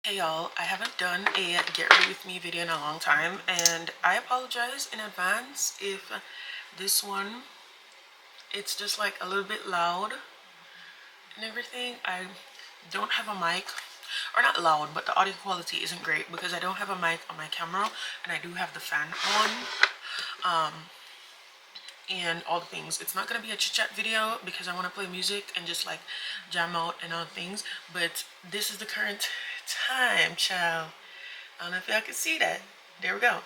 Hey y'all, I haven't done a get ready with me video in a long time, and I apologize in advance if this one, it's just like a little bit loud and everything. I don't have a mic, or not loud, but the audio quality isn't great because I don't have a mic on my camera and I do have the fan on. And all the things. It's not gonna be a chit chat video because I want to play music and just like jam out and all things, but this is the current time, child. I don't know if y'all can see that. There we go.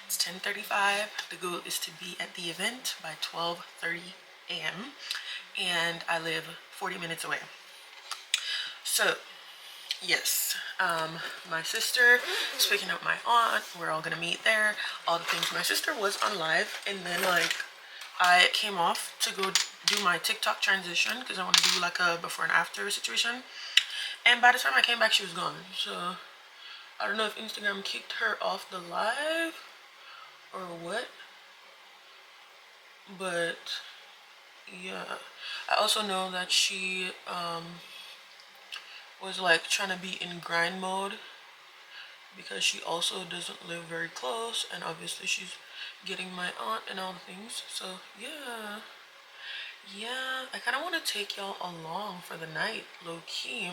It's 10:35. The goal is to be at the event by 12:30 a.m. and I live 40 minutes away. So yes, my sister is picking up my aunt. We're all gonna meet there, all the things. My sister was on live, and then like I came off to go do my TikTok transition because I want to do like a before and after situation, and by the time I came back she was gone. So I don't know if Instagram kicked her off the live or what, but yeah, I also know that she was like trying to be in grind mode because she also doesn't live very close, and obviously she's getting my aunt and all the things. So yeah, I kind of want to take y'all along for the night, low-key.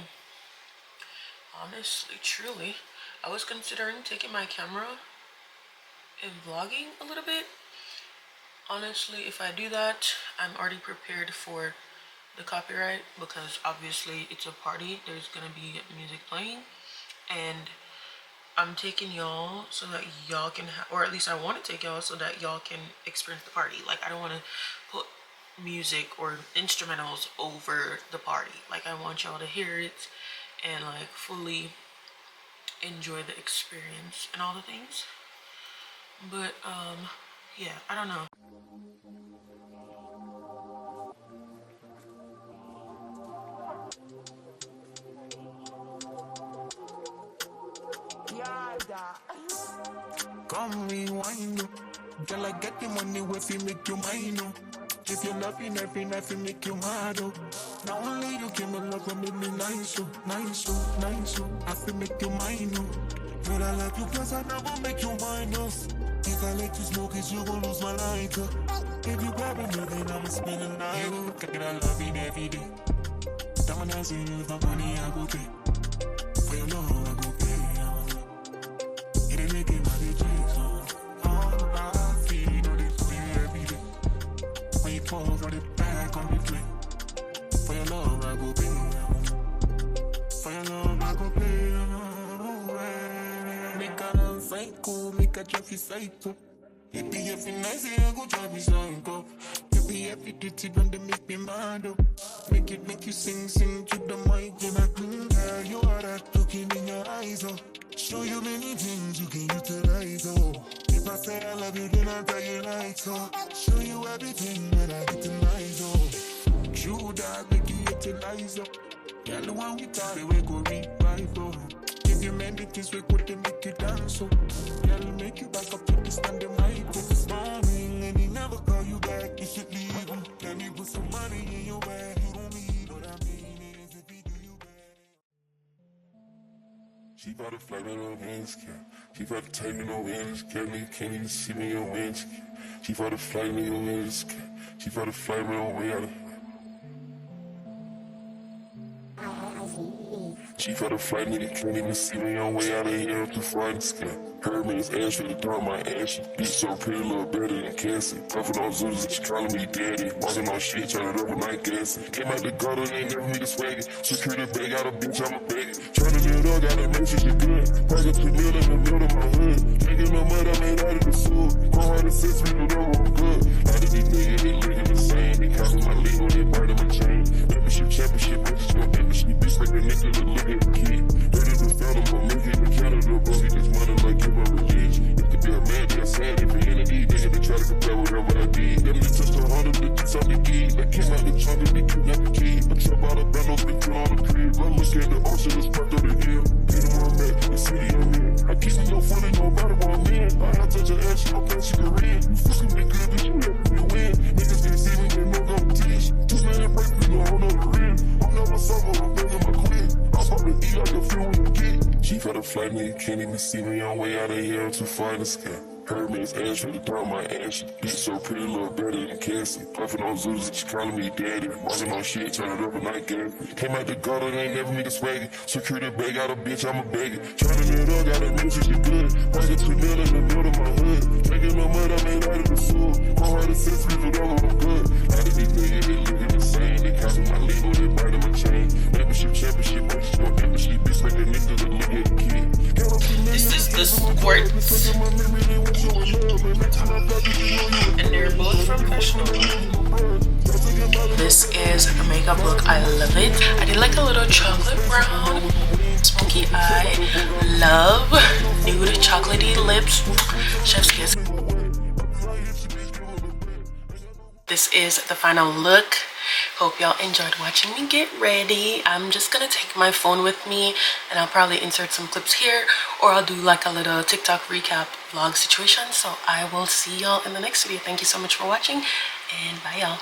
Honestly, truly, I was considering taking my camera and vlogging a little bit. Honestly, if I do that, I'm already prepared for the copyright because obviously it's a party. There's gonna be music playing, and I'm taking y'all so that y'all can or at least I want to take y'all so that y'all can experience the party. Like, I don't want to put music or instrumentals over the party. Like, I want y'all to hear it and like fully enjoy the experience and all the things. But yeah, I don't know. Come rewind, yo. Girl, I get the money if you make you mine, yo. If you're loving every night, you make you mad, oh. Not only you give me love, but make me nice, oh, nice, oh, nice, oh. I feel make you mine, oh. But I love you cause I never make you minus. If I let you smoke it, you gon' lose my light, oh. If you grab me, then I'ma spend the night, oh. Get I love you every day. Diamond eyes in you, my money I go pay. For your love, I go pay, it ain't making my dreams, oh. I feel, they feel every day. When you pause, run it back on the play. For your love, I go pay. For your love, I go pay. Make a psycho, make a traffic psycho. It be every night, say I go drive me psycho. It be every duty when they make me mad, oh. Make you sing to the mic. And I think, girl, you are that looking in your eyes, oh. Show you many things you can utilize, oh. If I say I love you, then I'll tell you like so. Show you everything that I get tonight, oh. True that make you utilize, oh. You're the one we thought we go revive, oh. If you made it this way, could they make you dance, oh. Girl, make you back up to the standing mic, oh. Smiling and he never call you back, you should leave him. Let me put some money in your bag, you don't need what I mean is if he do you bad. She bout to fly with no wings, cat. She bout to take me no wings, cat. You can't even see me on wings, cat. She bout to fly me no wings, cat. She bout to fly me on way out of. She bout to fly me, you can't even see me on way out of here through flying scat. Heard me, it's ass really throw my ass. She bitch so pretty, little better than Cassie. Puffin' on Zooters and she calling me daddy. Walking on shit, trying to overnight gassing. Came out the gutter, they ain't never me to swag it. Security bag, got a bitch, I'm a bag. Tryna live up, gotta make sure she good. Pack up 2 mil in the middle of my hood. Can't get no mud, I made out of the food. Go hard to 6 feet, but I'm good. A lot of these niggas, they looking the same. They counting my legal, they bite on my chain. Membership, championship, bitches, no membership. Bitch like a nigga to look at the kid. Ready to fail them, but make it in Canada, bro. See this money like give up religion. It could be a man, just sad if he ain't nigga to try to compare whatever I did. Them they touched 100 bitches on the key. They came out the trunk and they kidnapped the key. I trap out of bundles, they kill on the crib. I look at the ocean, it's part of the hill. Get them where I'm at, the city I'm in. I keep me no funny, nobody want me in. I had touch her ass, she don't think she can read. You fucking me good, bitch, you have me win. Niggas can't see me, they no competition. 2 million break, you know, I don't know the rim. I'm never sober, I'm bringing my quid. I'm about to eat like a few in the kid. She felt a flight, nigga can't even see me on way out of here. I'm too far in the sky. Heard me, it's ash, really throw my ash. Bitch so pretty, look better than Cassie. Puffin' on Zeus, she calling me daddy. Walking on shit, turn it up and I get it. Came out the gutter, they ain't never me to swag it. Security bag out a bitch, I'ma bag it. Turning it up, got a new she good. Pocket 2 mil in the middle of my hood. Drinking no mud, I made out of the sewer. My heart is sensitive, whatever, I'm good. Out of these niggas, they looking insane. They cancel my legal, they biting my chain. Membership, championship, merchants, no membership. Bitch, like that nigga to look at the kid. This is the squirts. And they're both professional. This is a makeup look. I love it. I did like a little chocolate brown, smoky eye, love, nude chocolatey lips, chef's kiss. This is the final look. Hope y'all enjoyed watching me get ready. I'm just gonna take my phone with me and I'll probably insert some clips here, or I'll do like a little TikTok recap vlog situation. So I will see y'all in the next video. Thank you so much for watching and bye y'all.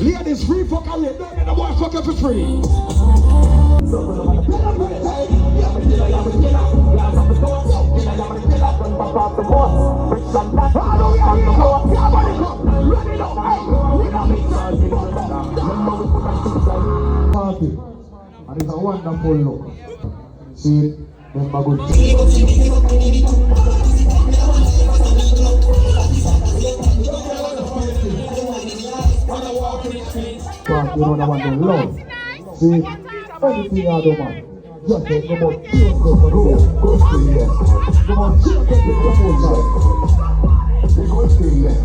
Ladies, free fuck and let them in the boy fuck up for free. Party, and it's a wonderful look. See, them are good. You know that one they love. See, anything you do, man. Just take them out, change them for the go still left. Come on, change them for the go still left.